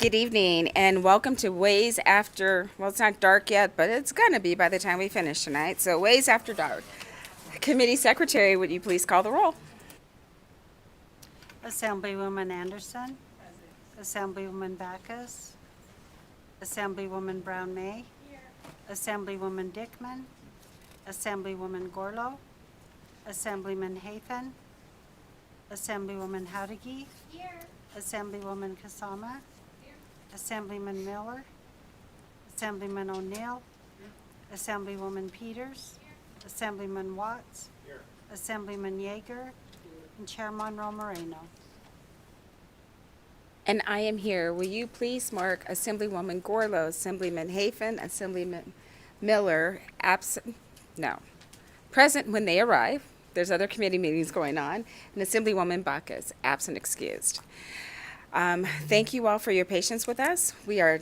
Good evening and welcome to Ways After, well, it's not dark yet, but it's going to be by the time we finish tonight. So, Ways After Dark. Committee Secretary, would you please call the roll? Assemblywoman Anderson. Assemblywoman Backus. Assemblywoman Brown May. Assemblywoman Dickman. Assemblywoman Gorlow. Assemblyman Hafen. Assemblywoman Howdigi. Assemblywoman Kasama. Assemblyman Miller. Assemblyman O'Neill. Assemblywoman Peters. Assemblyman Watts. Assemblyman Yeager. And Chair Monroe Moreno. And I am here. Will you please mark Assemblywoman Gorlow, Assemblyman Hafen, Assemblyman Miller, present when they arrive. There's other committee meetings going on. And Assemblywoman Backus, absent excused. Thank you all for your patience with us. We are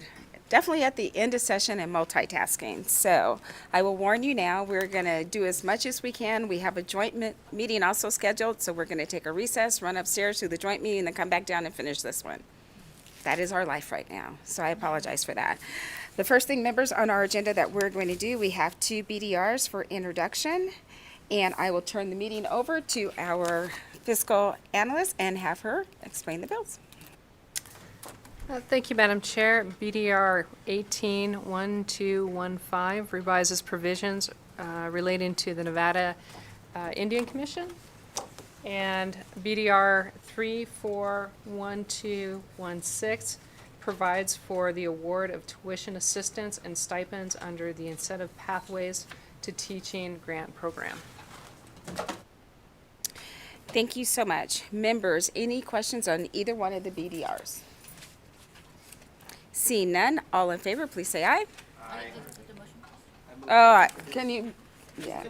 definitely at the end of session and multitasking. So I will warn you now, we're going to do as much as we can. We have a joint meeting also scheduled, so we're going to take a recess, run upstairs to the joint meeting, then come back down and finish this one. That is our life right now, so I apologize for that. The first thing, members, on our agenda that we're going to do, we have 2 BDRs for introduction, and I will turn the meeting over to our fiscal analyst and have her explain the bills. Thank you, Madam Chair. BDR 181215 revises provisions relating to the Nevada Indian Commission. And BDR 341216 provides for the award of tuition assistance and stipends under the Incentive Pathways to Teaching Grant Program. Thank you so much. Members, any questions on either one of the BDRs? Seeing none, all in favor, please say aye. Aye. Can you? Yeah.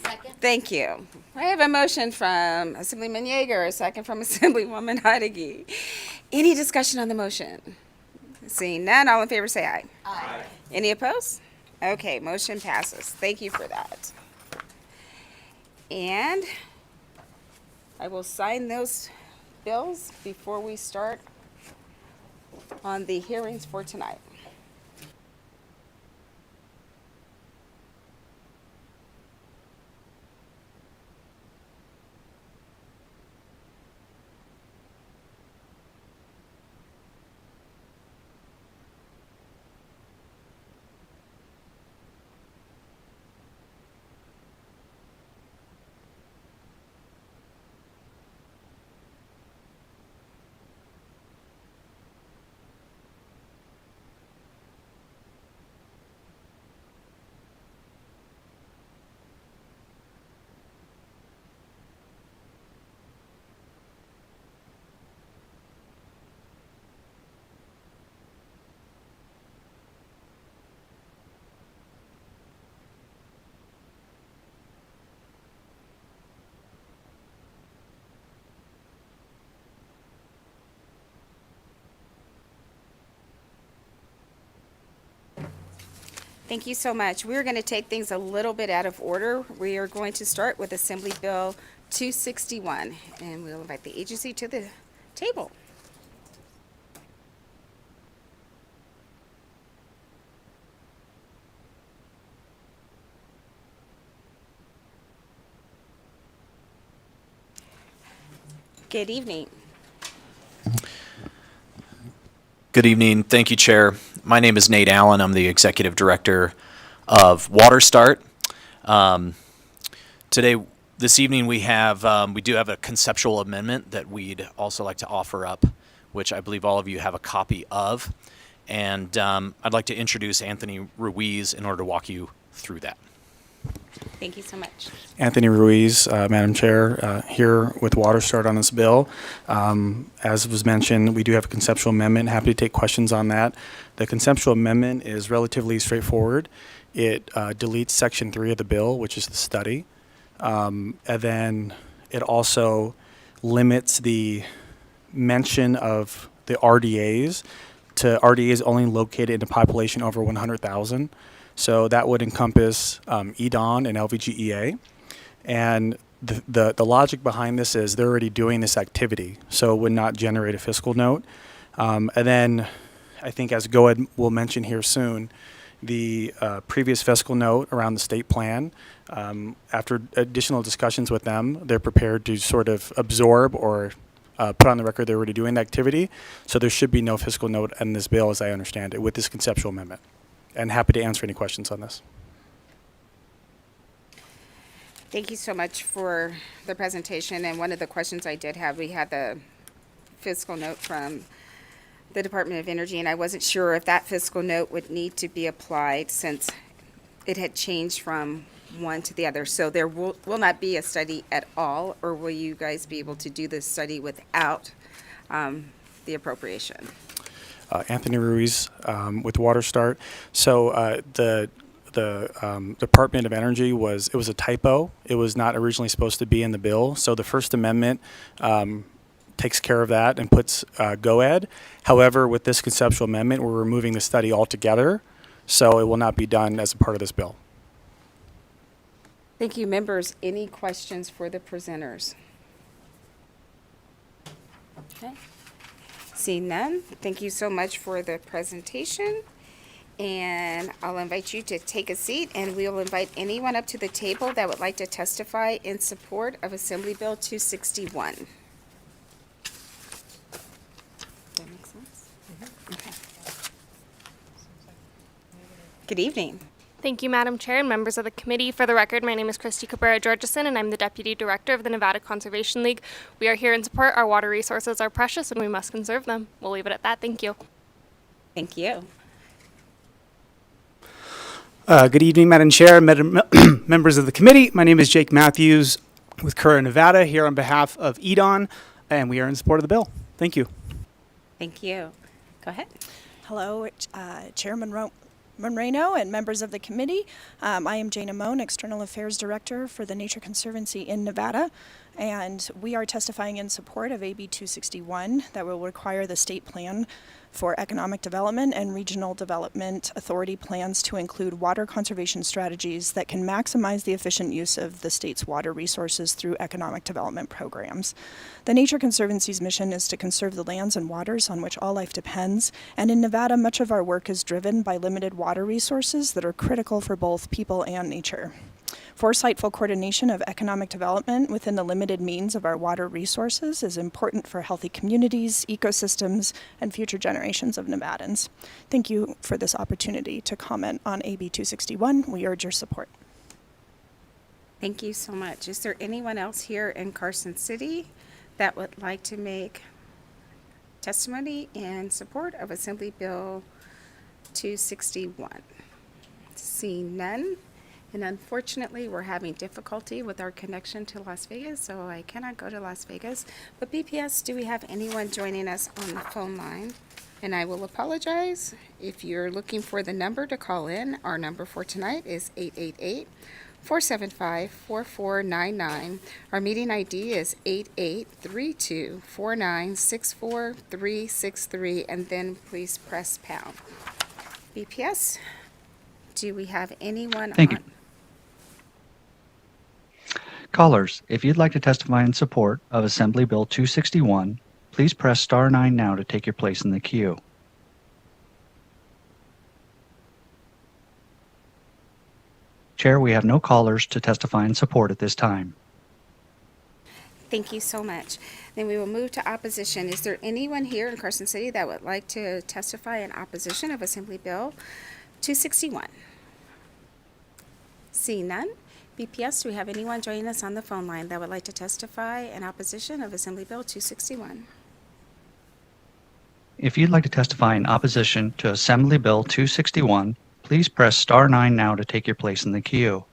Second. Thank you. I have a motion from Assemblyman Yeager, a second from Assemblywoman Hudigi. Any discussion on the motion? Seeing none, all in favor say aye. Aye. Any opposed? Okay, motion passes. Thank you for that. And I will sign those bills before we start on the hearings for tonight. Thank you so much. We're going to take things a little bit out of order. We are going to start with Assembly Bill 261, and we'll invite the agency to the table. Good evening. Good evening. Thank you, Chair. My name is Nate Allen. I'm the Executive Director of WaterStart. This evening, we do have a conceptual amendment that we'd also like to offer up, which I believe all of you have a copy of. And I'd like to introduce Anthony Ruiz in order to walk you through that. Thank you so much. Anthony Ruiz, Madam Chair, here with WaterStart on this bill. As was mentioned, we do have a conceptual amendment. Happy to take questions on that. The conceptual amendment is relatively straightforward. It deletes Section 3 of the bill, which is the study. And then it also limits the mention of the RDAs to RDAs only located in a population over 100,000. So that would encompass EDON and LVGEA. And the logic behind this is they're already doing this activity, so it would not generate a fiscal note. And then I think, as Goed will mention here soon, the previous fiscal note around the state plan, after additional discussions with them, they're prepared to sort of absorb or put on the record they're already doing the activity. So there should be no fiscal note in this bill, as I understand it, with this conceptual amendment. And happy to answer any questions on this. Thank you so much for the presentation. And one of the questions I did have, we had the fiscal note from the Department of Energy, and I wasn't sure if that fiscal note would need to be applied since it had changed from one to the other. So there will not be a study at all, or will you guys be able to do this study without the appropriation? Anthony Ruiz with WaterStart. So the Department of Energy was a typo. It was not originally supposed to be in the bill. So the First Amendment takes care of that and puts GOED. However, with this conceptual amendment, we're removing the study altogether, so it will not be done as a part of this bill. Thank you, members. Any questions for the presenters? Okay. Seeing none, thank you so much for the presentation. And I'll invite you to take a seat, and we'll invite anyone up to the table that would like to testify in support of Assembly Bill 261. Does that make sense? Okay. Good evening. Thank you, Madam Chair and members of the committee. For the record, my name is Christy Cabrera-Georgeson, and I'm the Deputy Director of the Nevada Conservation League. We are here in support. Our water resources are precious, and we must conserve them. We'll leave it at that. Thank you. Thank you. Good evening, Madam Chair, members of the committee. My name is Jake Matthews with Curra, Nevada, here on behalf of EDON, and we are in support of the bill. Thank you. Thank you. Go ahead. Hello, Chairman Moreno and members of the committee. I am Jana Moan, External Affairs Director for the Nature Conservancy in Nevada, and we are testifying in support of AB 261 that will require the state plan for economic development and regional development authority plans to include water conservation strategies that can maximize the efficient use of the state's water resources through economic development programs. The Nature Conservancy's mission is to conserve the lands and waters on which all life depends, and in Nevada, much of our work is driven by limited water resources that are critical for both people and nature. Foresightful coordination of economic development within the limited means of our water resources is important for healthy communities, ecosystems, and future generations of Nevadans. Thank you for this opportunity to comment on AB 261. We urge your support. Thank you so much. Is there anyone else here in Carson City that would like to make testimony in support of Assembly Bill 261? Seeing none. And unfortunately, we're having difficulty with our connection to Las Vegas, so I cannot go to Las Vegas. But BPS, do we have anyone joining us on the phone line? And I will apologize. If you're looking for the number to call in, our number for tonight is 888-475-4499. Our meeting ID is 88324964-363, and then please press pound. BPS, do we have anyone Thank on? you. Callers, if you'd like to testify in support of Assembly Bill 261, please press star 9 now to take your place in the queue. Chair, we have no callers to testify in support at this time. Thank you so much. Then we will move to opposition. Is there anyone here in Carson City that would like to testify in opposition of Assembly Bill 261? Seeing none. BPS, do we have anyone joining us on the phone line that would like to testify in opposition of Assembly Bill 261? If you'd like to testify in opposition to Assembly Bill 261, please press star 9 now to take your place in the queue.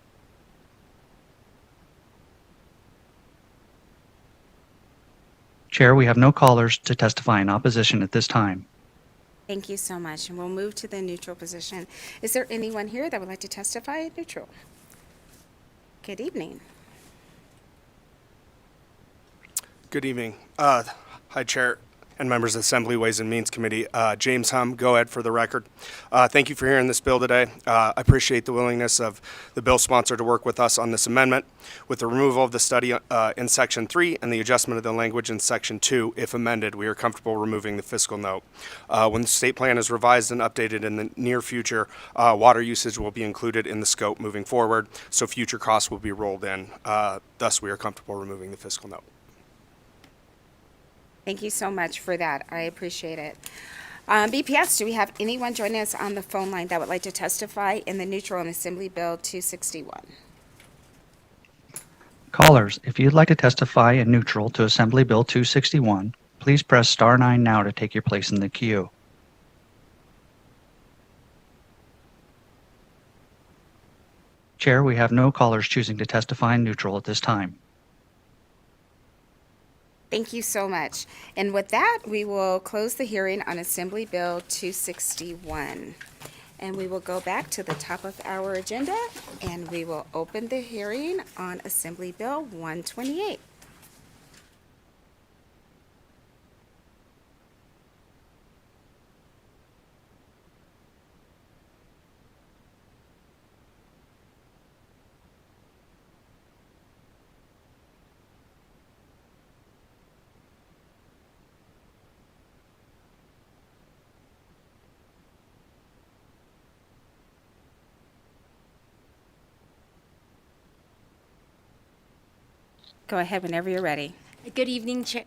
Chair, we have no callers to testify in opposition at this time. Thank you so much. And we'll move to the neutral position. Is there anyone here that would like to testify in neutral? Good evening. Good evening. Hi, Chair and members of the Assembly Ways and Means Committee. James Hum, go ahead for the record. Thank you for hearing this bill today. I appreciate the willingness of the bill sponsor to work with us on this amendment. With the removal of the study in Section 3 and the adjustment of the language in Section 2, if amended, we are comfortable removing the fiscal note. When the state plan is revised and updated in the near future, water usage will be included in the scope moving forward, so future costs will be rolled in. Thus, we are comfortable removing the fiscal note. Thank you so much for that. I appreciate it. BPS, do we have anyone joining us on the phone line that would like to testify in the neutral on Assembly Bill 261? Callers, if you'd like to testify in neutral to Assembly Bill 261, please press star 9 now to take your place in the queue. Chair, we have no callers choosing to testify in neutral at this time. Thank you so much. And with that, we will close the hearing on Assembly Bill 261. And we will go back to the top of our agenda, and we will open the hearing on Assembly Bill 128. Go ahead whenever you're ready. Good evening, Chair.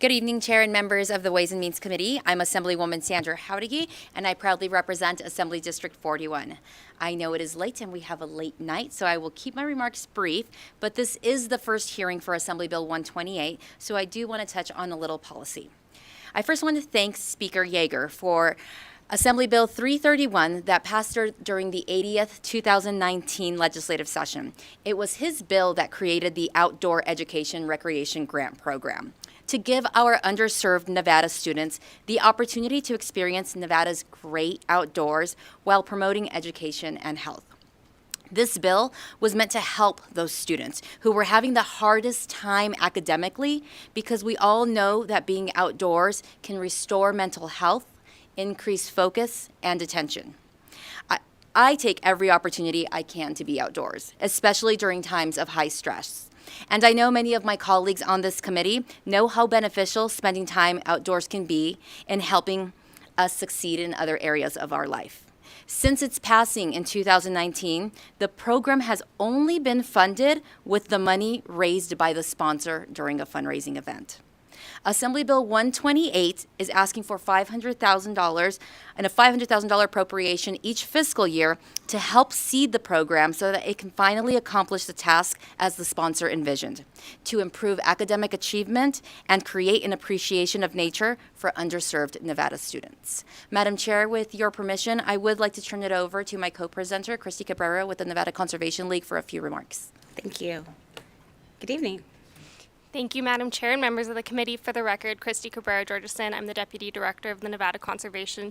Good evening, Chair and members of the Ways and Means Committee. I'm Assemblywoman Sandra Howdiggy, and I proudly represent Assembly District 41. I know it is late and we have a late night, so I will keep my remarks brief, but this is the first hearing for Assembly Bill 128, so I do want to touch on a little policy. I first want to thank Speaker Yeager for Assembly Bill 331 that passed during the 80th 2019 legislative session. It was his bill that created the Outdoor Education Recreation Grant Program to give our underserved Nevada students the opportunity to experience Nevada's great outdoors while promoting education and health. This bill was meant to help those students who were having the hardest time academically, because we all know that being outdoors can restore mental health, increase focus, and attention. I take every opportunity I can to be outdoors, especially during times of high stress. And I know many of my colleagues on this committee know how beneficial spending time outdoors can be in helping us succeed in other areas of our life. Since its passing in 2019, the program has only been funded with the money raised by the sponsor during a fundraising event. Assembly Bill 128 is asking for $500,000 and a $500,000 appropriation each fiscal year to help seed the program so that it can finally accomplish the task as the sponsor envisioned, to improve academic achievement and create an appreciation of nature for underserved Nevada students. Madam Chair, with your permission, I would like to turn it over to my co-presenter, Christy Cabrera with the Nevada Conservation League, for a few remarks. Thank you. Good evening. Thank you, Madam Chair and members of the committee. For the record, Christy Cabrera Georgeson. I'm the Deputy Director of the Nevada Conservation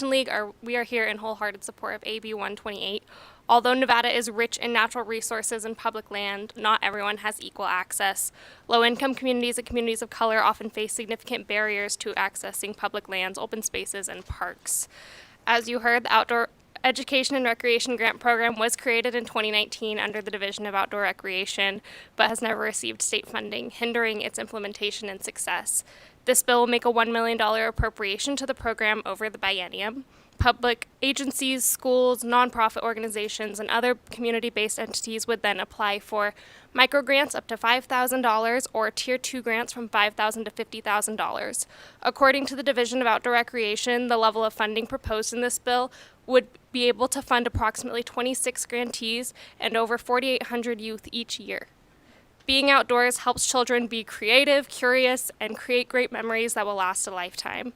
League. We are here in wholehearted support of AB 128. Although Nevada is rich in natural resources and public land, not everyone has equal access. Low-income communities and communities of color often face significant barriers to accessing public lands, open spaces, and parks. As you heard, the Outdoor Education and Recreation Grant Program was created in 2019 under the Division of Outdoor Recreation, but has never received state funding, hindering its implementation and success. This bill will make a $1 million appropriation to the program over the biennium. Public agencies, schools, nonprofit organizations, and other community-based entities would then apply for microgrants up to $5,000 or Tier 2 grants from $5,000 to $50,000. According to the Division of Outdoor Recreation, the level of funding proposed in this bill would be able to fund approximately 26 grantees and over 4,800 youth each year. Being outdoors helps children be creative, curious, and create great memories that will last a lifetime.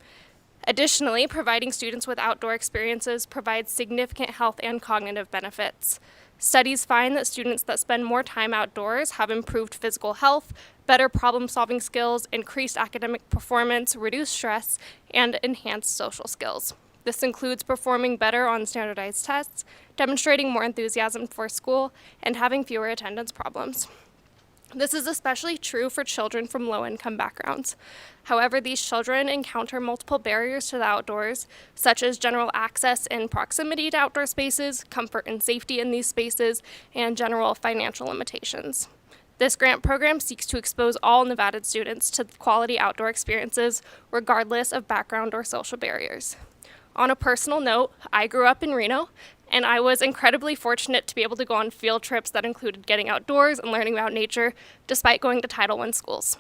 Additionally, providing students with outdoor experiences provides significant health and cognitive benefits. Studies find that students that spend more time outdoors have improved physical health, better problem-solving skills, increased academic performance, reduced stress, and enhanced social skills. This includes performing better on standardized tests, demonstrating more enthusiasm for school, and having fewer attendance problems. This is especially true for children from low-income backgrounds. However, these children encounter multiple barriers to the outdoors, such as general access and proximity to outdoor spaces, comfort and safety in these spaces, and general financial limitations. This grant program seeks to expose all Nevada students to quality outdoor experiences, regardless of background or social barriers. On a personal note, I grew up in Reno, and I was incredibly fortunate to be able to go on field trips that included getting outdoors and learning about nature, despite going to Title I schools.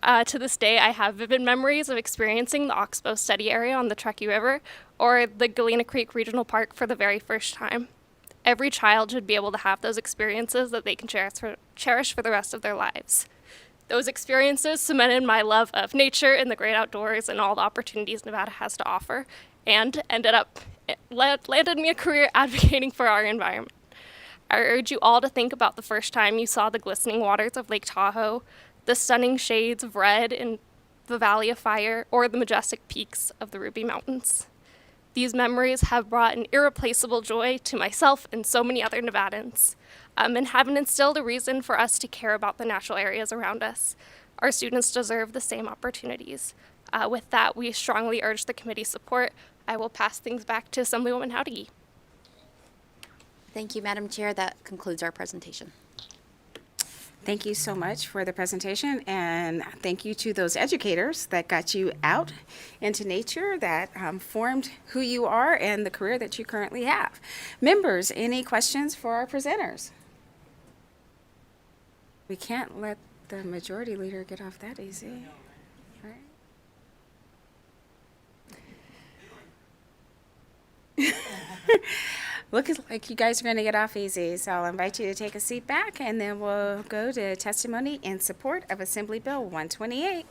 To this day, I have vivid memories of experiencing the Oxbow Study Area on the Truckee River or the Galena Creek Regional Park for the very first time. Every child should be able to have those experiences that they can cherish for the rest of their lives. Those experiences cemented my love of nature and the great outdoors and all the opportunities Nevada has to offer, and landed me a career advocating for our environment. I urge you all to think about the first time you saw the glistening waters of Lake Tahoe, the stunning shades of red in the Valley of Fire, or the majestic peaks of the Ruby Mountains. These memories have brought an irreplaceable joy to myself and so many other Nevadans, and have instilled a reason for us to care about the natural areas around us. Our students deserve the same opportunities. With that, we strongly urge the committee's support. I will pass things back to Assemblywoman Howdiggy. Thank you, Madam Chair. That concludes our presentation. Thank you so much for the presentation, and thank you to those educators that got you out into nature, that formed who you are and the career that you currently have. Members, any questions for our presenters? We can't let the majority leader get off that easy, right? Looks like you guys are going to get off easy, so I'll invite you to take a seat back, and then we'll go to testimony in support of Assembly Bill 128.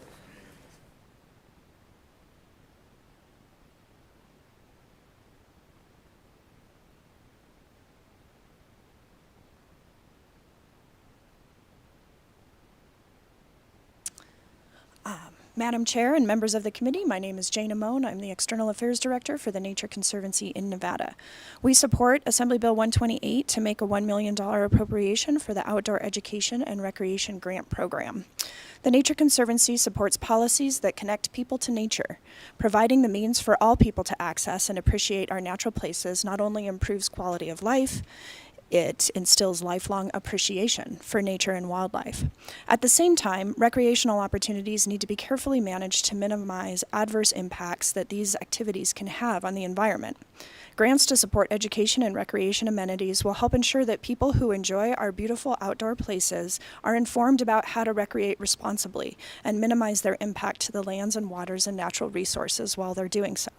Madam Chair and members of the committee, my name is Jane Amone. I'm the External Affairs Director for the Nature Conservancy in Nevada. We support Assembly Bill 128 to make a $1 million appropriation for the Outdoor Education and Recreation Grant Program. The Nature Conservancy supports policies that connect people to nature. Providing the means for all people to access and appreciate our natural places not only improves quality of life, it instills lifelong appreciation for nature and wildlife. At the same time, recreational opportunities need to be carefully managed to minimize adverse impacts that these activities can have on the environment. Grants to support education and recreation amenities will help ensure that people who enjoy our beautiful outdoor places are informed about how to recreate responsibly and minimize their impact to the lands and waters and natural resources while they're doing so.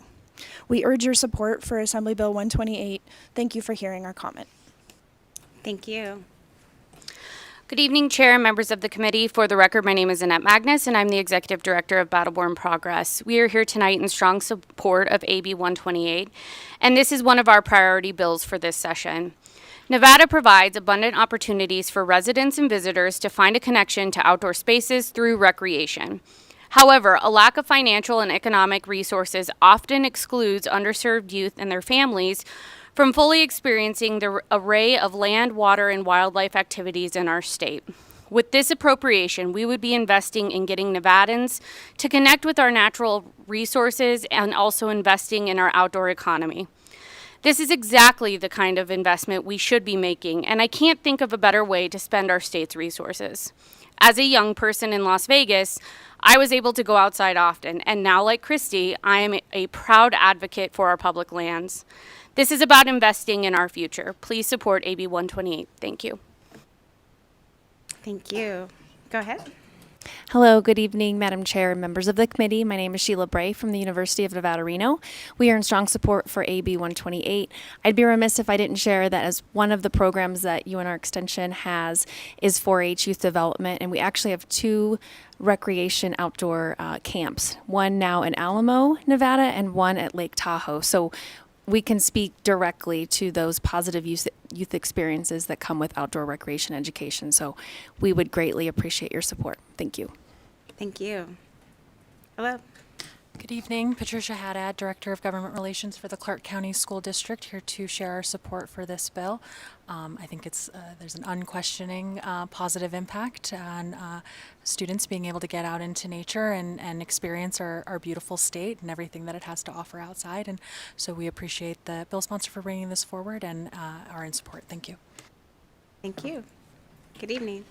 We urge your support for Assembly Bill 128. Thank you for hearing our comment. Thank you. Good evening, Chair and members of the committee. For the record, my name is Annette Magnus, and I'm the Executive Director of Battleborn Progress. We are here tonight in strong support of AB 128, and this is one of our priority bills for this session. Nevada provides abundant opportunities for residents and visitors to find a connection to outdoor spaces through recreation. However, a lack of financial and economic resources often excludes underserved youth and their families from fully experiencing the array of land, water, and wildlife activities in our state. With this appropriation, we would be investing in getting Nevadans to connect with our natural resources and also investing in our outdoor economy. This is exactly the kind of investment we should be making, and I can't think of a better way to spend our state's resources. As a young person in Las Vegas, I was able to go outside often, and now, like Christy, I am a proud advocate for our public lands. This is about investing in our future. Please support AB 128. Thank you. Thank you. Go ahead. Hello, good evening, Madam Chair and members of the committee. My name is Sheila Bray from the University of Nevada, Reno. We are in strong support for AB 128. I'd be remiss if I didn't share that as one of the programs that UNR Extension has is 4-H youth development, and we actually have two recreation outdoor camps, one now in Alamo, Nevada, and one at Lake Tahoe. So we can speak directly to those positive youth experiences that come with outdoor recreation education. So we would greatly appreciate your support. Thank you. Thank you. Hello. Good evening, Patricia Haddad, Director of Government Relations for the Clark County School District, here to share our support for this bill. I think there's an unquestioning positive impact on students being able to get out into nature and experience our beautiful state and everything that it has to offer outside. And so we appreciate the bill sponsor for bringing this forward and are in support. Thank you. Thank you. Good evening.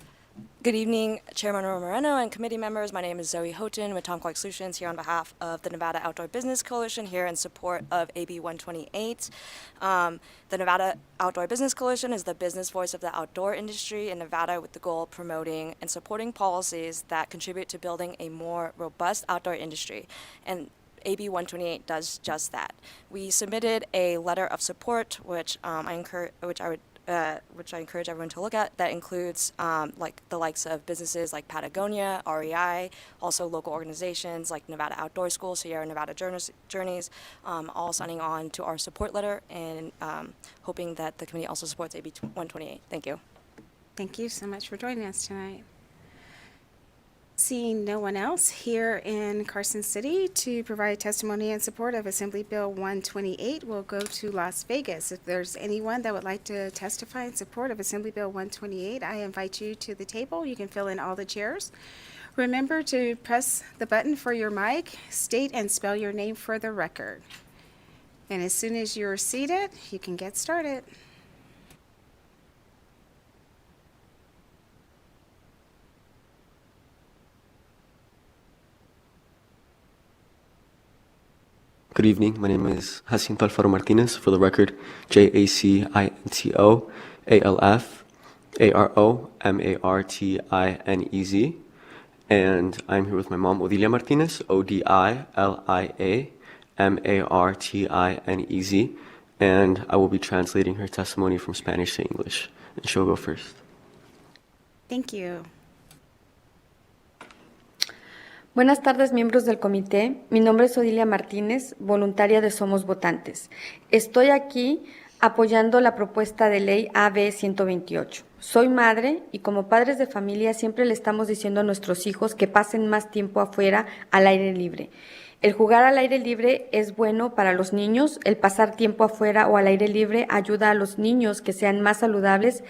Good evening, Chairman Moreno and committee members. My name is Zoe Houghton with Tom Clark Solutions here on behalf of the Nevada Outdoor Business Coalition here in support of AB 128. The Nevada Outdoor Business Coalition is the business voice of the outdoor industry in Nevada with the goal of promoting and supporting policies that contribute to building a more robust outdoor industry. And AB 128 does just that. We submitted a letter of support, which I encourage everyone to look at, that includes like the likes of businesses like Patagonia, REI, also local organizations like Nevada Outdoor School, Sierra Nevada Journeys, all signing on to our support letter and hoping that the committee also supports AB 128. Thank you. Thank you so much for joining us tonight. Seeing no one else here in Carson City to provide testimony in support of Assembly Bill 128, we'll go to Las Vegas. If there's anyone that would like to testify in support of Assembly Bill 128, I invite you to the table. You can fill in all the chairs. Remember to press the button for your mic, state and spell your name for the record. And as soon as you're seated, you can get started. Good evening. My name is Jacinto Alfaro Martinez. For the record, Jacinto Alfaro Martinez. And I'm here with my mom, Odilia Martinez, Odilia Martinez. And I will be translating her testimony from Spanish to English. And she'll go first. Thank you. Buenas tardes, miembros del comité. Mi nombre es Odilia Martínez, voluntaria de Somos Votantes. Estoy aquí apoyando la propuesta de ley AB 128. Soy madre y como padres de familia siempre le estamos diciendo a nuestros hijos que pasen más tiempo afuera al aire libre. El jugar al aire libre es bueno para los niños. El pasar tiempo afuera o al aire libre ayuda a los niños que sean más saludables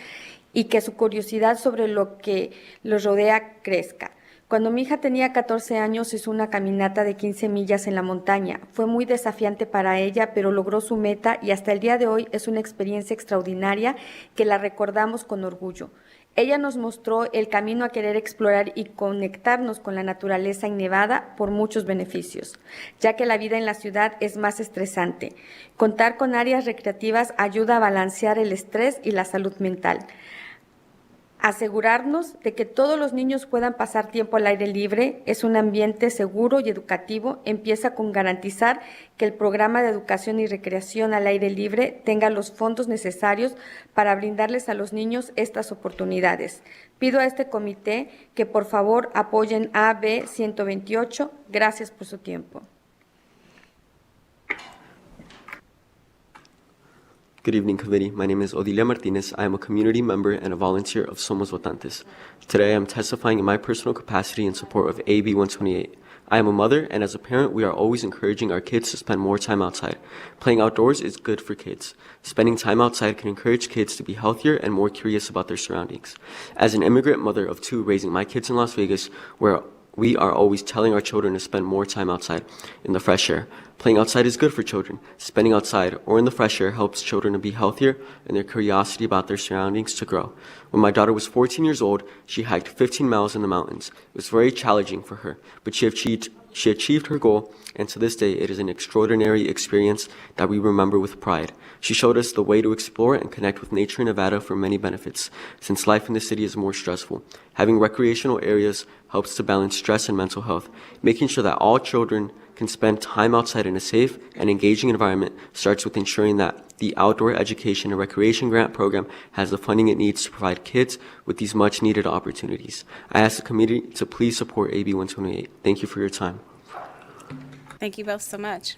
y que su curiosidad sobre lo que los rodea crezca. Cuando mi hija tenía 14 años hizo una caminata de 15 millas en la montaña. Fue muy desafiante para ella, pero logró su meta y hasta el día de hoy es una experiencia extraordinaria que la recordamos con orgullo. Ella nos mostró el camino a querer explorar y conectarnos con la naturaleza en Nevada por muchos beneficios, ya que la vida en la ciudad es más estresante. Contar con áreas recreativas ayuda a balancear el estrés y la salud mental. Asegurarnos de que todos los niños puedan pasar tiempo al aire libre es un ambiente seguro y educativo. Empieza con garantizar que el programa de educación y recreación al aire libre tenga los fondos necesarios para brindarles a los niños estas oportunidades. Pido a este comité que por favor apoyen AB 128. Gracias por su tiempo. Good evening, committee. My name is Odilia Martinez. I am a community member and a volunteer of Somos Votantes. Today, I am testifying in my personal capacity in support of AB 128. I am a mother, and as a parent, we are always encouraging our kids to spend more time outside. Playing outdoors is good for kids. Spending time outside can encourage kids to be healthier and more curious about their surroundings. As an immigrant mother of two raising my kids in Las Vegas, where we are always telling our children to spend more time outside in the fresh air. Playing outside is good for children. Spending outside or in the fresh air helps children to be healthier and their curiosity about their surroundings to grow. When my daughter was 14 years old, she hiked 15 miles in the mountains. It was very challenging for her, but she achieved her goal, and to this day, it is an extraordinary experience that we remember with pride. She showed us the way to explore and connect with nature in Nevada for many benefits, since life in the city is more stressful. Having recreational areas helps to balance stress and mental health. Making sure that all children can spend time outside in a safe and engaging environment starts with ensuring that the Outdoor Education and Recreation Grant Program has the funding it needs to provide kids with these much-needed opportunities. I ask the committee to please support AB 128. Thank you for your time. Thank you both so much.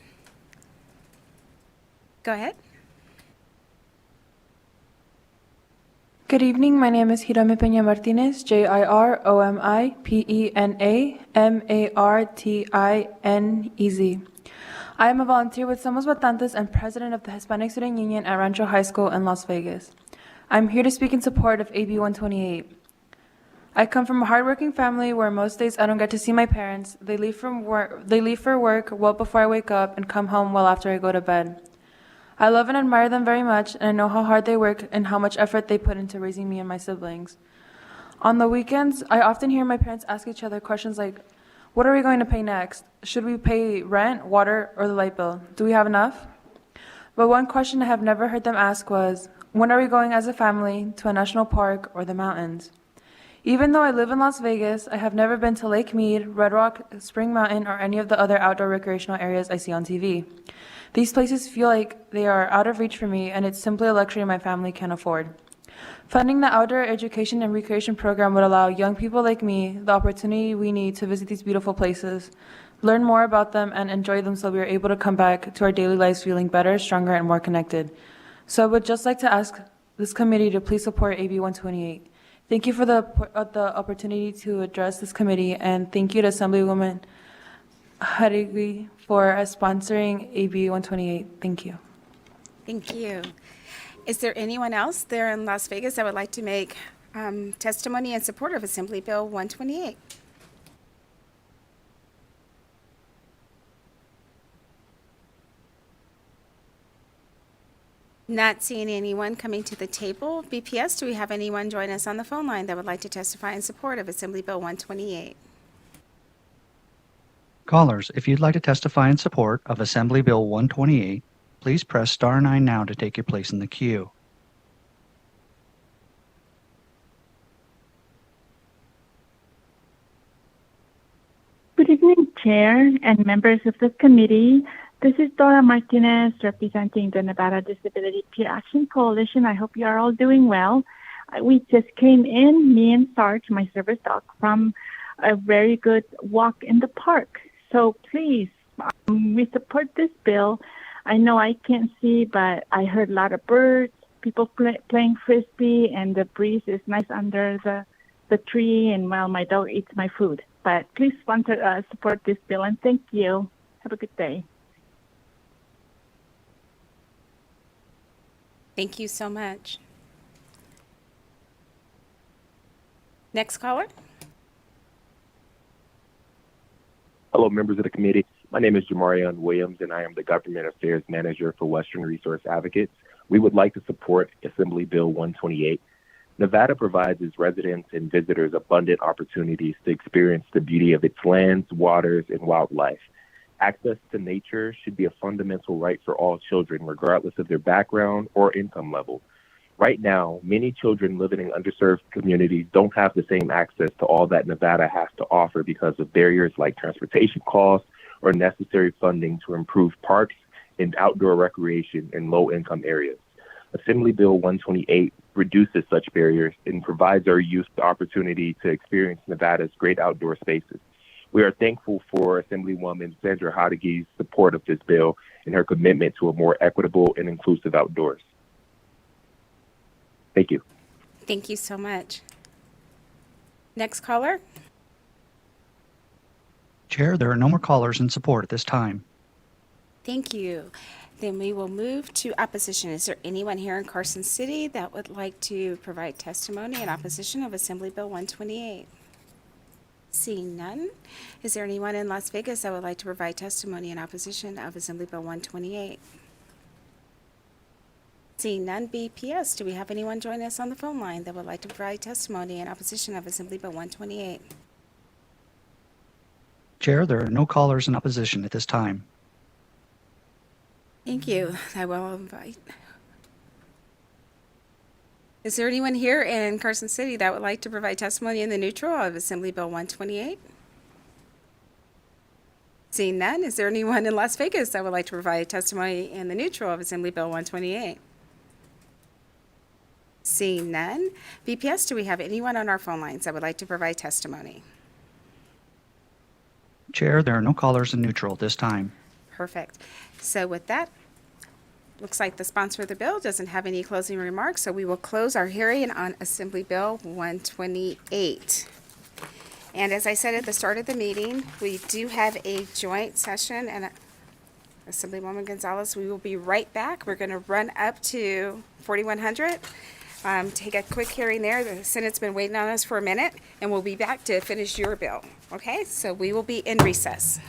Go ahead. Good evening. My name is Hirame Peña Martinez, JIROMIPENA MARTINEZ. I am a volunteer with Somos Votantes and president of the Hispanic Student Union at Rancho High School in Las Vegas. I'm here to speak in support of AB 128. I come from a hardworking family where most days I don't get to see my parents. They leave for work well before I wake up and come home well after I go to bed. I love and admire them very much, and I know how hard they work and how much effort they put into raising me and my siblings. On the weekends, I often hear my parents ask each other questions like, what are we going to pay next? Should we pay rent, water, or the light bill? Do we have enough? But one question I have never heard them ask was, when are we going as a family to a national park or the mountains? Even though I live in Las Vegas, I have never been to Lake Mead, Red Rock, Spring Mountain, or any of the other outdoor recreational areas I see on TV. These places feel like they are out of reach for me, and it's simply a luxury my family can afford. Funding the outdoor education and recreation program would allow young people like me the opportunity we need to visit these beautiful places, learn more about them, and enjoy them so we are able to come back to our daily lives feeling better, stronger, and more connected. So I would just like to ask this committee to please support AB 128. Thank you for the opportunity to address this committee, and thank you to Assemblywoman Harigui for sponsoring AB 128. Thank you. Thank you. Is there anyone else there in Las Vegas that would like to make testimony in support of Assembly Bill 128? Not seeing anyone coming to the table. BPS, do we have anyone join us on the phone line that would like to testify in support of Assembly Bill 128? Callers, if you'd like to testify in support of Assembly Bill 128, please press star 9 now to take your place in the queue. Good evening, Chair and members of the committee. This is Dora Martinez representing the Nevada Disability Peer Action Coalition. I hope you are all doing well. We just came in, me and Sarge, my service dog, from a very good walk in the park. So please, we support this bill. I know I can't see, but I heard a lot of birds, people playing frisbee, and the breeze is nice under the tree, and while my dog eats my food. But please support this bill, and thank you. Have a good day. Thank you so much. Next caller. Hello, members of the committee. My name is Jamarion Williams, and I am the Government Affairs Manager for Western Resource Advocates. We would like to support Assembly Bill 128. Nevada provides its residents and visitors abundant opportunities to experience the beauty of its lands, waters, and wildlife. Access to nature should be a fundamental right for all children, regardless of their background or income level. Right now, many children living in underserved communities don't have the same access to all that Nevada has to offer because of barriers like transportation costs or necessary funding to improve parks and outdoor recreation in low-income areas. Assembly Bill 128 reduces such barriers and provides our youth the opportunity to experience Nevada's great outdoor spaces. We are thankful for Assemblywoman Sandra Hodegie's support of this bill and her commitment to a more equitable and inclusive outdoors. Thank you. Thank you so much. Next caller. Chair, there are no more callers in support at this time. Thank you. Then we will move to opposition. Is there anyone here in Carson City that would like to provide testimony in opposition of Assembly Bill 128? Seeing none. Is there anyone in Las Vegas that would like to provide testimony in opposition of Assembly Bill 128? Seeing none. BPS, do we have anyone join us on the phone line that would like to provide testimony in opposition of Assembly Bill 128? Chair, there are no callers in opposition at this time. Thank you. I will invite. Is there anyone here in Carson City that would like to provide testimony in the neutral of Assembly Bill 128? Seeing none, is there anyone in Las Vegas that would like to provide testimony in the neutral of Assembly Bill 128? Seeing none. BPS, do we have anyone on our phone lines that would like to provide testimony? Chair, there are no callers in neutral at this time. Perfect. So with that, Looks like the sponsor of the bill doesn't have any closing remarks, so we will close our hearing on Assembly Bill 128. And as I said at the start of the meeting, we do have a joint session, and Assemblywoman Gonzalez, we will be right back. We're going to run up to 4100. Take a quick hearing there. The Senate's been waiting on us for a minute, and we'll be back to finish your bill. Okay, so we will be in recess.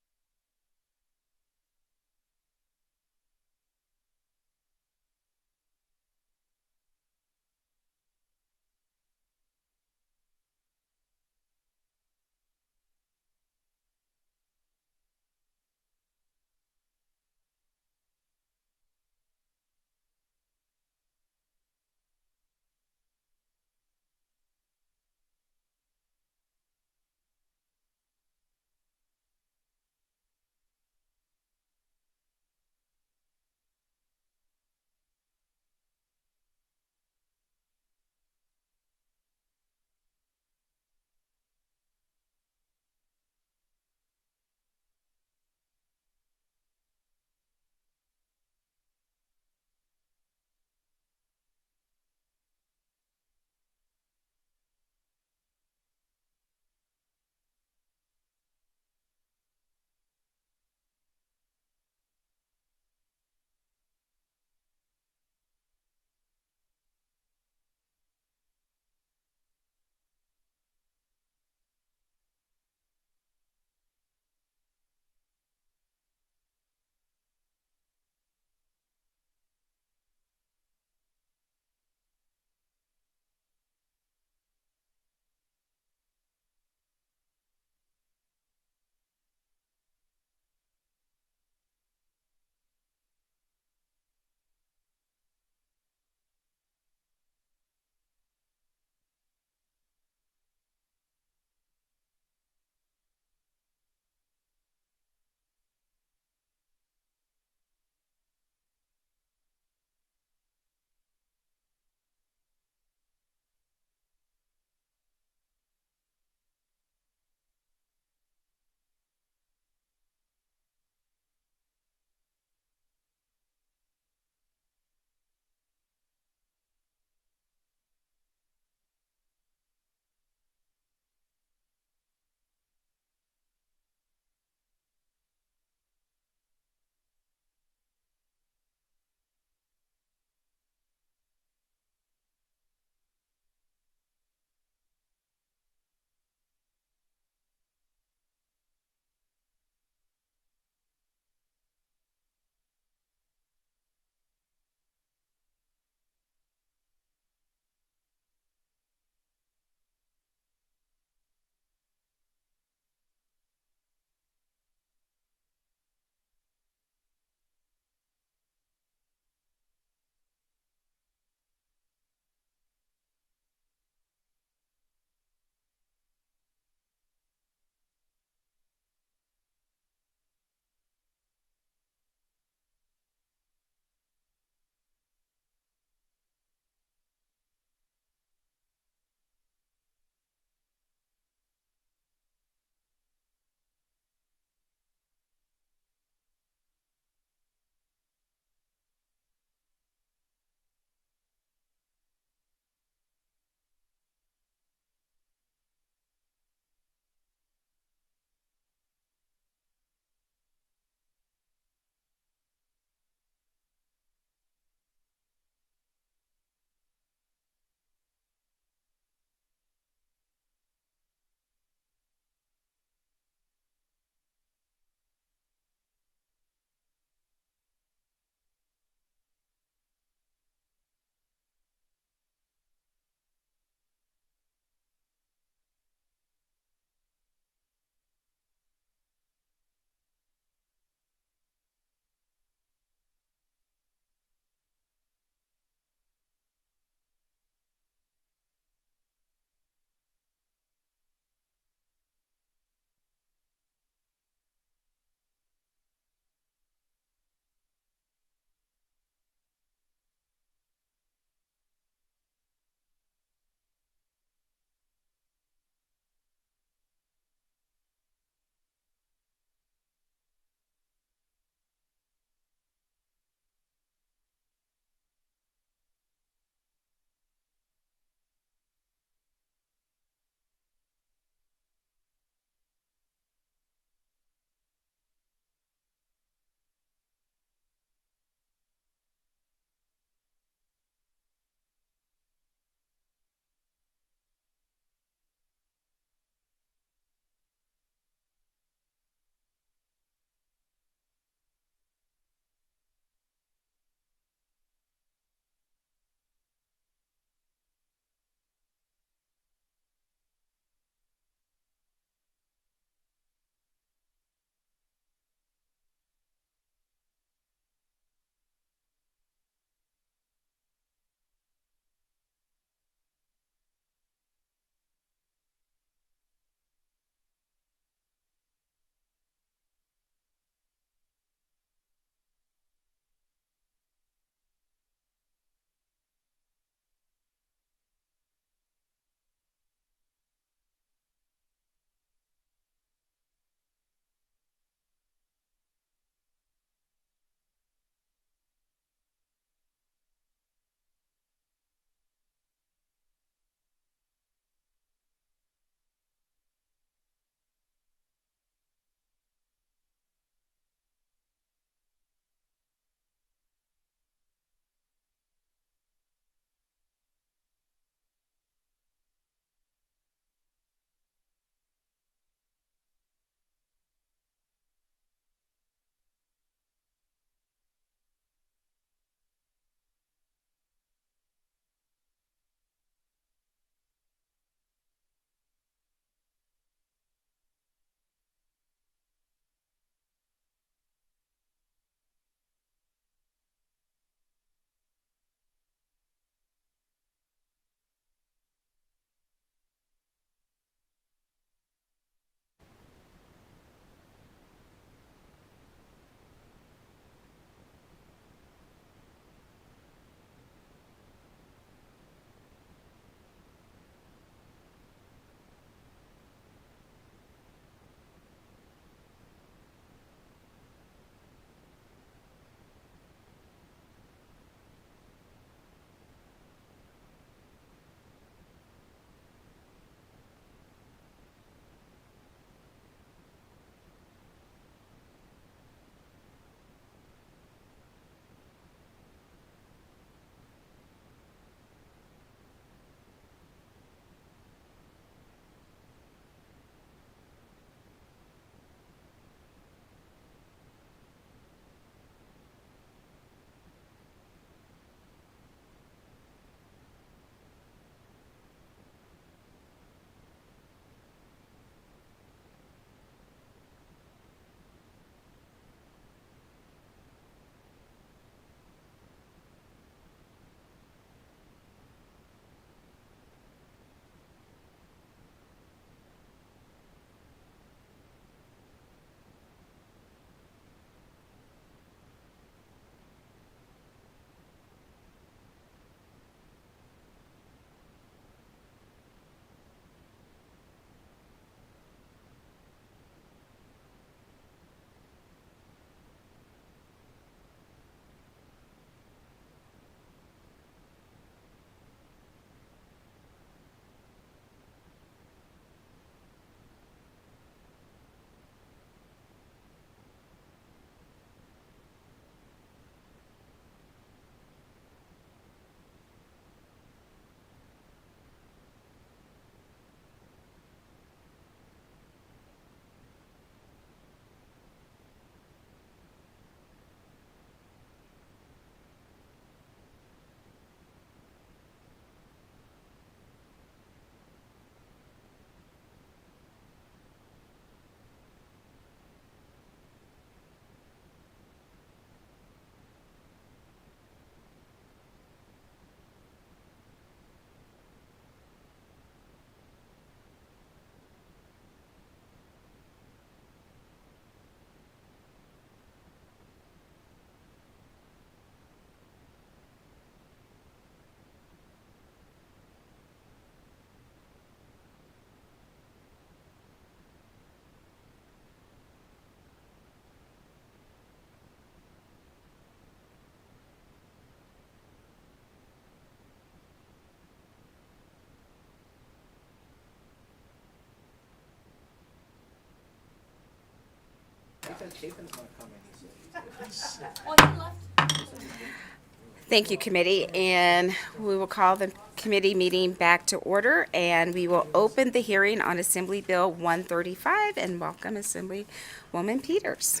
Thank you, committee, and we will call the committee meeting back to order, and we will open the hearing on Assembly Bill 135 and welcome Assemblywoman Peters.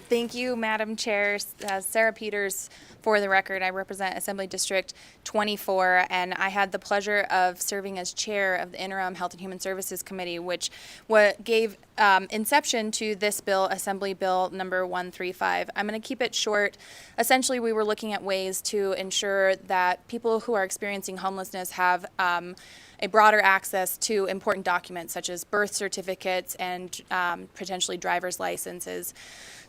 Thank you, Madam Chair. Sarah Peters, for the record. I represent Assembly District 24, and I had the pleasure of serving as chair of the Interim Health and Human Services Committee, which gave inception to this bill, Assembly Bill number 135. I'm going to keep it short. Essentially, we were looking at ways to ensure that people who are experiencing homelessness have a broader access to important documents such as birth certificates and potentially driver's licenses.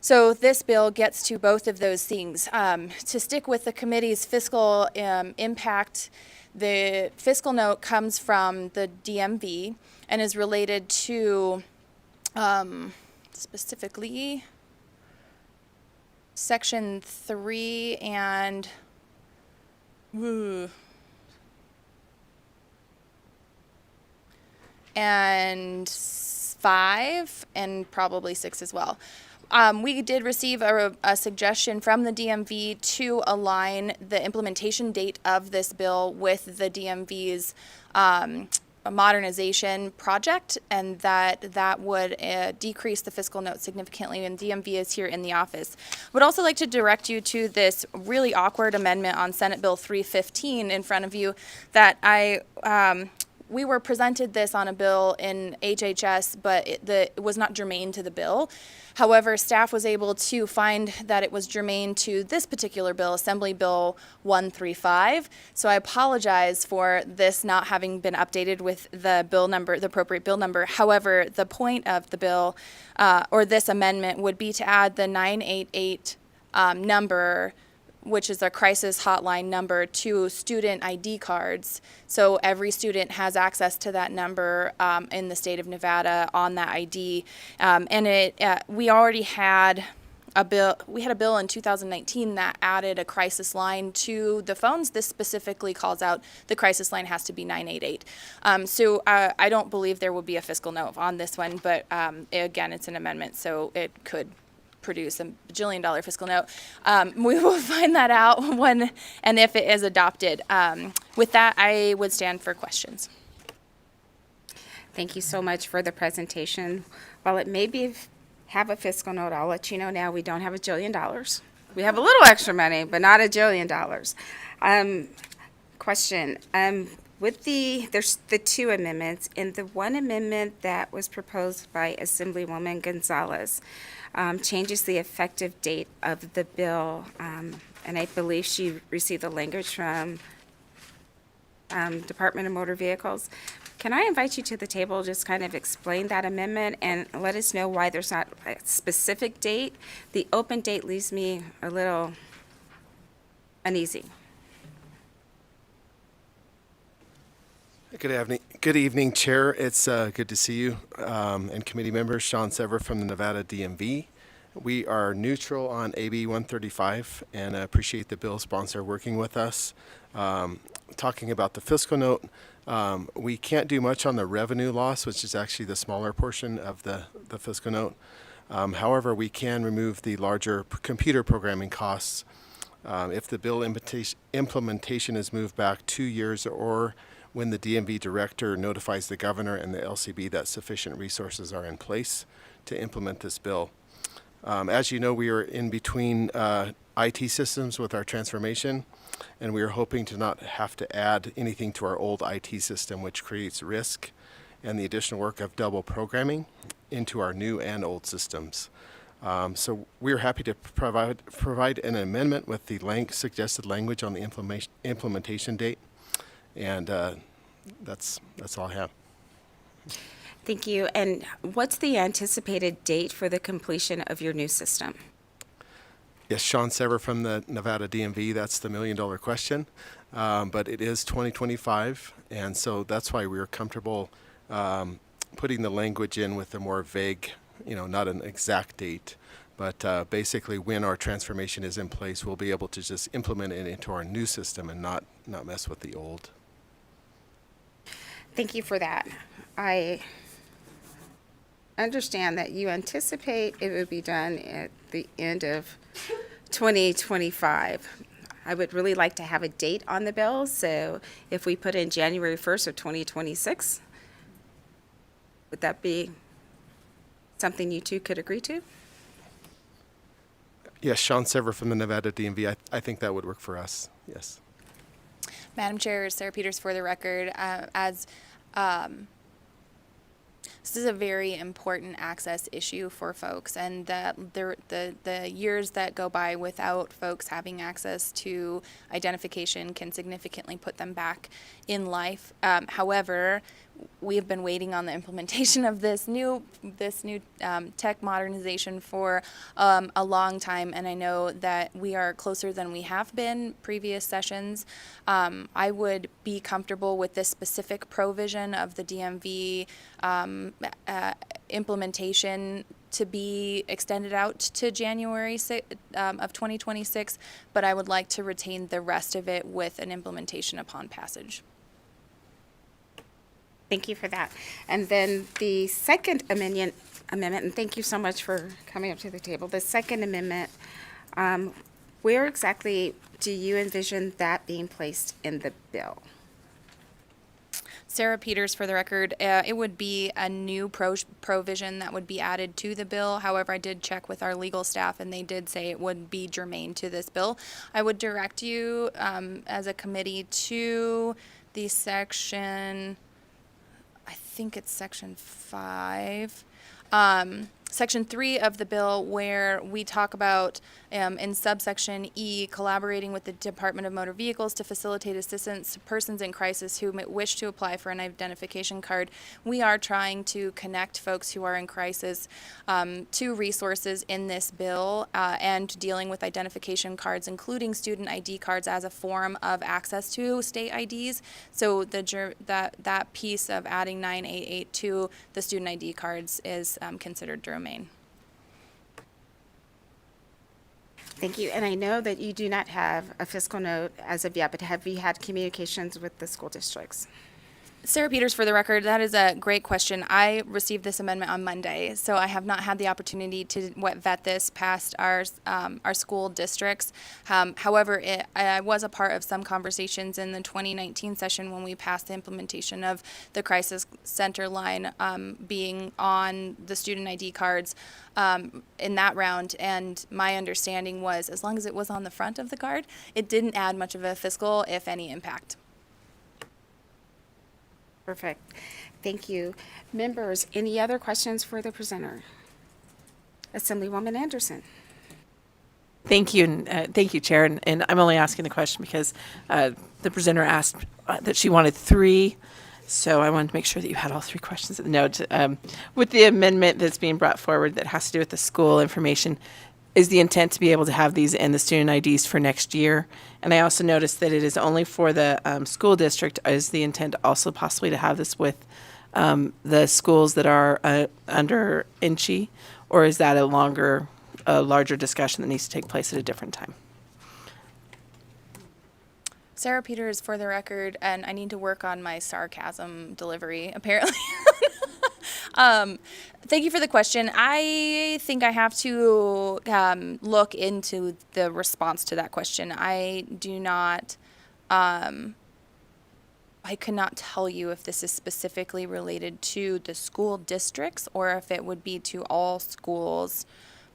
So this bill gets to both of those things. To stick with the committee's fiscal impact, the fiscal note comes from the DMV and is related to specifically Section 3 and and 5 and probably 6 as well. We did receive a suggestion from the DMV to align the implementation date of this bill with the DMV's modernization project, and that would decrease the fiscal note significantly, and DMV is here in the office. Would also like to direct you to this really awkward amendment on Senate Bill 315 in front of you that we were presented this on a bill in HHS, but it was not germane to the bill. However, staff was able to find that it was germane to this particular bill, Assembly Bill 135. So I apologize for this not having been updated with the bill number, the appropriate bill number. However, the point of the bill or this amendment would be to add the 988 number, which is a crisis hotline number, to student ID cards. So every student has access to that number in the state of Nevada on that ID. We already had a bill. We had a bill in 2019 that added a crisis line to the phones. This specifically calls out the crisis line has to be 988. So I don't believe there will be a fiscal note on this one, but again, it's an amendment, so it could produce a bajillion-dollar fiscal note. We will find that out when and if it is adopted. With that, I would stand for questions. Thank you so much for the presentation. While it may have a fiscal note, I'll let you know now we don't have $1 jillion. We have a little extra money, but not $1 jillion. Question. There's the two amendments, and the one amendment that was proposed by Assemblywoman Gonzalez changes the effective date of the bill, and I believe she received the language from Department of Motor Vehicles. Can I invite you to the table, just kind of explain that amendment and let us know why there's not a specific date? The open date leaves me a little uneasy. Good evening, Chair. It's good to see you and committee members. Sean Sever from the Nevada DMV. We are neutral on AB 135 and appreciate the bill sponsor working with us. Talking about the fiscal note, we can't do much on the revenue loss, which is actually the smaller portion of the fiscal note. However, we can remove the larger computer programming costs if the bill implementation is moved back 2 years or when the DMV director notifies the governor and the LCB that sufficient resources are in place to implement this bill. As you know, we are in between IT systems with our transformation, and we are hoping to not have to add anything to our old IT system, which creates risk and the additional work of double programming into our new and old systems. So we're happy to provide an amendment with the suggested language on the implementation date. And that's all I have. Thank you. And what's the anticipated date for the completion of your new system? Yes, Sean Sever from the Nevada DMV. That's the $1 million question. But it is 2025, and so that's why we were comfortable putting the language in with a more vague, not an exact date. But basically, when our transformation is in place, we'll be able to just implement it into our new system and not mess with the old. Thank you for that. understand that you anticipate it would be done at the end of 2025. I would really like to have a date on the bill, so if we put in January 1st of 2026, would that be something you two could agree to? Yes, Sean Sever from the Nevada DMV. I think that would work for us. Yes. Madam Chair, Sarah Peters for the record. This is a very important access issue for folks, and the years that go by without folks having access to identification can significantly put them back in life. However, we have been waiting on the implementation of this new tech modernization for a long time, and I know that we are closer than we have been previous sessions. I would be comfortable with this specific provision of the DMV implementation to be extended out to January of 2026, but I would like to retain the rest of it with an implementation upon passage. Thank you for that. And then the second amendment, and thank you so much for coming up to the table. The second amendment, where exactly do you envision that being placed in the bill? Sarah Peters for the record. It would be a new provision that would be added to the bill. However, I did check with our legal staff, and they did say it would be germane to this bill. I would direct you as a committee to the section, I think it's section 5, section 3 of the bill, where we talk about in subsection E, collaborating with the Department of Motor Vehicles to facilitate assistance to persons in crisis who may wish to apply for an identification card. We are trying to connect folks who are in crisis to resources in this bill and dealing with identification cards, including student ID cards as a form of access to state IDs. So that piece of adding 988 to the student ID cards is considered germane. Thank you. And I know that you do not have a fiscal note as of yet, but have you had communications with the school districts? Sarah Peters, for the record, that is a great question. I received this amendment on Monday, so I have not had the opportunity to vet this past our school districts. However, I was a part of some conversations in the 2019 session when we passed the implementation of the crisis center line being on the student ID cards in that round, and my understanding was as long as it was on the front of the card, it didn't add much of a fiscal, if any, impact. Perfect. Thank you. Members, any other questions for the presenter? Assemblywoman Anderson. Thank you, and thank you, Chair. And I'm only asking the question because the presenter asked that she wanted 3, so I wanted to make sure that you had all 3 questions at the note. With the amendment that's being brought forward that has to do with the school information, is the intent to be able to have these in the student IDs for next year? And I also noticed that it is only for the school district. Is the intent also possibly to have this with the schools that are under INCHI? Or is that a larger discussion that needs to take place at a different time? Sarah Peters, for the record, and I need to work on my sarcasm delivery, apparently. Thank you for the question. I think I have to look into the response to that question. I do not, I cannot tell you if this is specifically related to the school districts or if it would be to all schools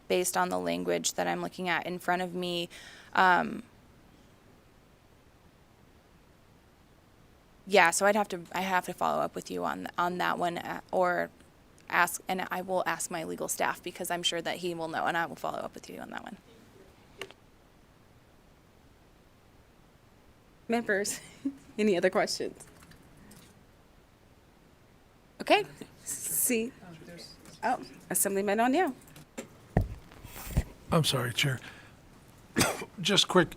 based on the language that I'm looking at in front of me. Yeah, so I have to follow up with you on that one, or ask, and I will ask my legal staff because I'm sure that he will know, and I will follow up with you on that one. Members, any other questions? Okay. See. Oh, Assemblyman O'Neill. I'm sorry, Chair. Just quick,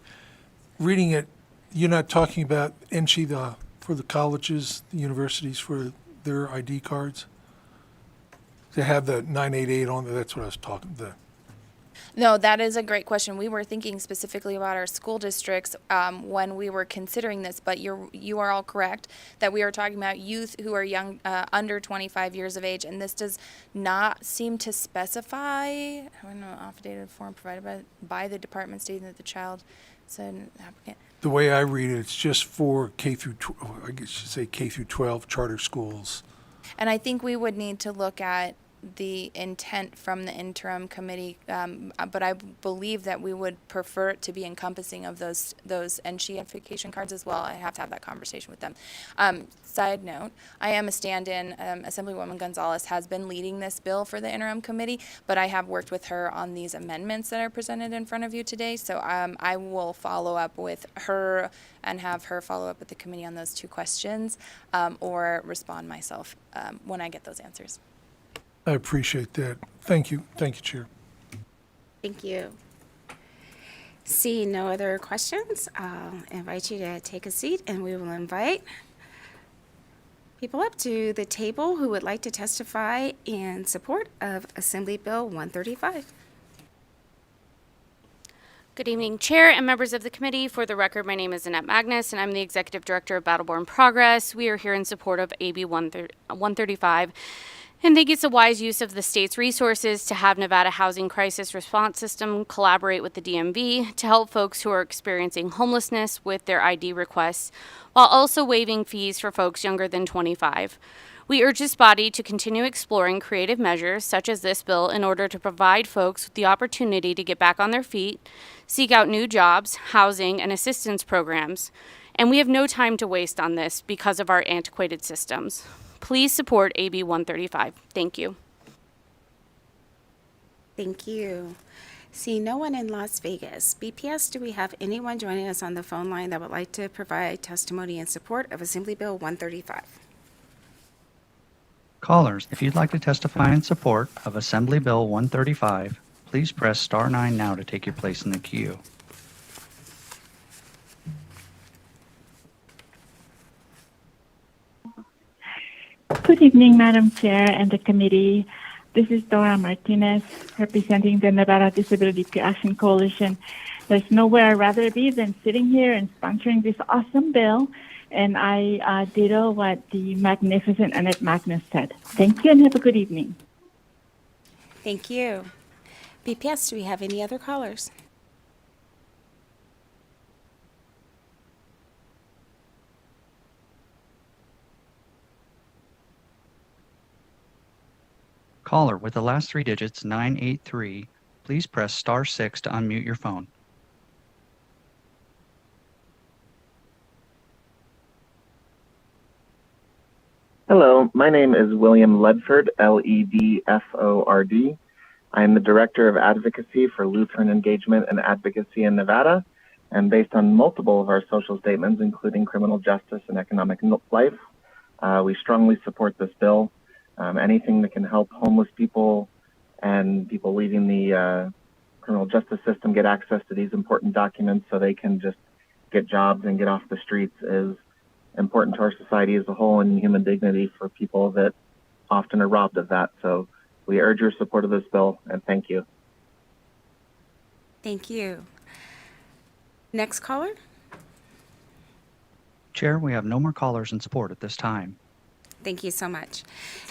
reading it, you're not talking about INCHI for the colleges, the universities, for their ID cards? They have the 988 on there, that's what I was talking about. No, that is a great question. We were thinking specifically about our school districts when we were considering this, but you are all correct that we are talking about youth who are young, under 25 years of age, and this does not seem to specify, I don't know, affidavit form provided by the department stating that the child is an applicant. The way I read it, it's just for K through, I guess you should say K through 12 charter schools. And I think we would need to look at the intent from the interim committee, but I believe that we would prefer it to be encompassing of those NSHE identification cards as well. I have to have that conversation with them. Side note, I am a stand-in. Assemblywoman Gonzalez has been leading this bill for the interim committee, but I have worked with her on these amendments that are presented in front of you today, so I will follow up with her and have her follow up with the committee on those two questions, or respond myself when I get those answers. I appreciate that. Thank you. Thank you, Chair. Thank you. Seeing no other questions, I'll invite you to take a seat, and we will invite people up to the table who would like to testify in support of Assembly Bill 135. Good evening, Chair and members of the committee. For the record, my name is Annette Magnus, and I'm the Executive Director of Battleborn Progress. We are here in support of AB 135. And think it's a wise use of the state's resources to have Nevada Housing Crisis Response System collaborate with the DMV to help folks who are experiencing homelessness with their ID requests, while also waiving fees for folks younger than 25. We urge this body to continue exploring creative measures such as this bill in order to provide folks with the opportunity to get back on their feet, seek out new jobs, housing, and assistance programs. And we have no time to waste on this because of our antiquated systems. Please support AB 135. Thank you. Thank you. See no one in Las Vegas. BPS, do we have anyone joining us on the phone line that would like to provide testimony in support of Assembly Bill 135? Callers, if you'd like to testify in support of Assembly Bill 135, please press star 9 now to take your place in the queue. Good evening, Madam Chair and the committee. This is Dora Martinez, representing the Nevada Disability Peer Action Coalition. There's nowhere I'd rather be than sitting here and sponsoring this awesome bill, and I ditto what the magnificent Annette Magnus said. Thank you and have a good evening. Thank you. BPS, do we have any other callers? Caller with the last 3 digits 983, please press star 6 to unmute your phone. Hello, my name is William Ledford, Ledford. I am the Director of Advocacy for Lutheran Engagement and Advocacy in Nevada, and based on multiple of our social statements, including criminal justice and economic life, we strongly support this bill. Anything that can help homeless people and people leaving the criminal justice system get access to these important documents so they can just get jobs and get off the streets is important to our society as a whole and human dignity for people that often are robbed of that. So we urge your support of this bill, and thank you. Thank you. Next caller? Chair, we have no more callers in support at this time. Thank you so much.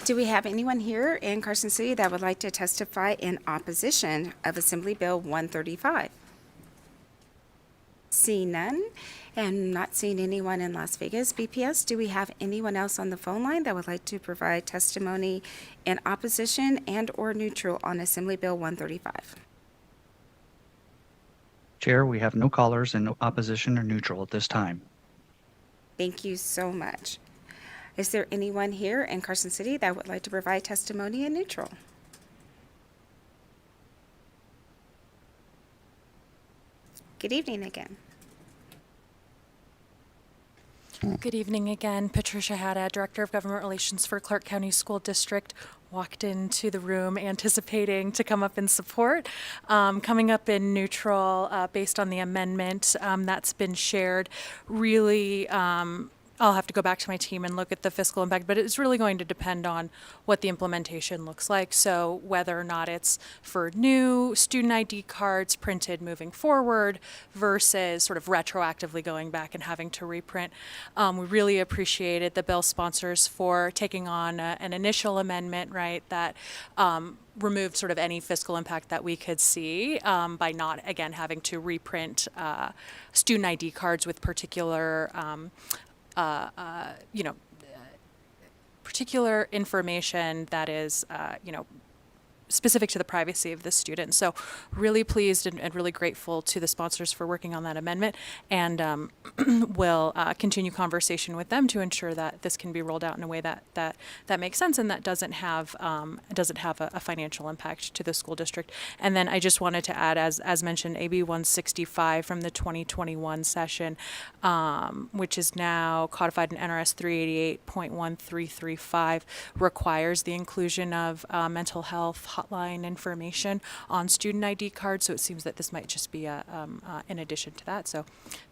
Do we have anyone here in Carson City that would like to testify in opposition of Assembly Bill 135? Seeing none, and not seeing anyone in Las Vegas. BPS, do we have anyone else on the phone line that would like to provide testimony in opposition and or neutral on Assembly Bill 135? Chair, we have no callers in opposition or neutral at this time. Thank you so much. Is there anyone here in Carson City that would like to provide testimony in neutral? Good evening again. Good evening again. Patricia Haddad, Director of Government Relations for Clark County School District, walked into the room anticipating to come up in support. Coming up in neutral based on the amendment that's been shared. Really I'll have to go back to my team and look at the fiscal impact, but it's really going to depend on what the implementation looks like. So whether or not it's for new student ID cards printed moving forward versus sort of retroactively going back and having to reprint. We really appreciated the bill sponsors for taking on an initial amendment, right, that removed sort of any fiscal impact that we could see by not, again, having to reprint student ID cards with particular particular information that is, specific to the privacy of the student. So really pleased and really grateful to the sponsors for working on that amendment, and we'll continue conversation with them to ensure that this can be rolled out in a way that makes sense and that doesn't have a financial impact to the school district. And then I just wanted to add, as mentioned, AB 165 from the 2021 session, which is now codified in NRS 388.1335, requires the inclusion of mental health hotline information on student ID cards. So it seems that this might just be in addition to that. So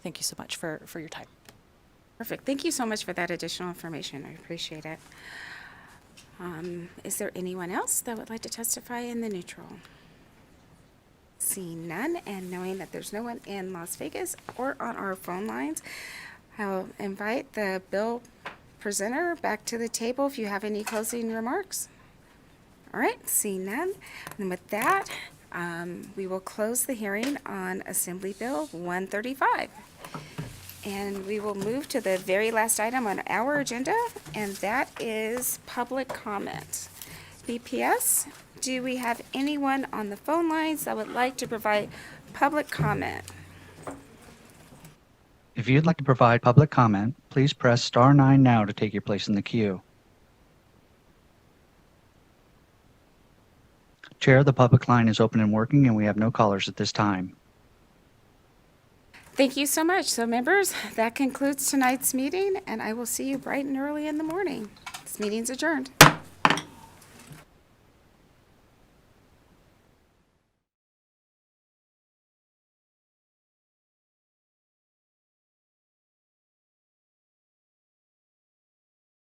thank you so much for your time. Perfect. Thank you so much for that additional information. I appreciate it. Is there anyone else that would like to testify in the neutral? Seeing none, and knowing that there's no one in Las Vegas or on our phone lines, I'll invite the bill presenter back to the table if you have any closing remarks. All right, seeing none. And with that, we will close the hearing on Assembly Bill 135. And we will move to the very last item on our agenda, and that is public comment. BPS, do we have anyone on the phone lines that would like to provide public comment? If you'd like to provide public comment, please press star 9 now to take your place in the queue. Chair, the public line is open and working, and we have no callers at this time. Thank you so much. So members, that concludes tonight's meeting, and I will see you bright and early in the morning. This meeting's adjourned.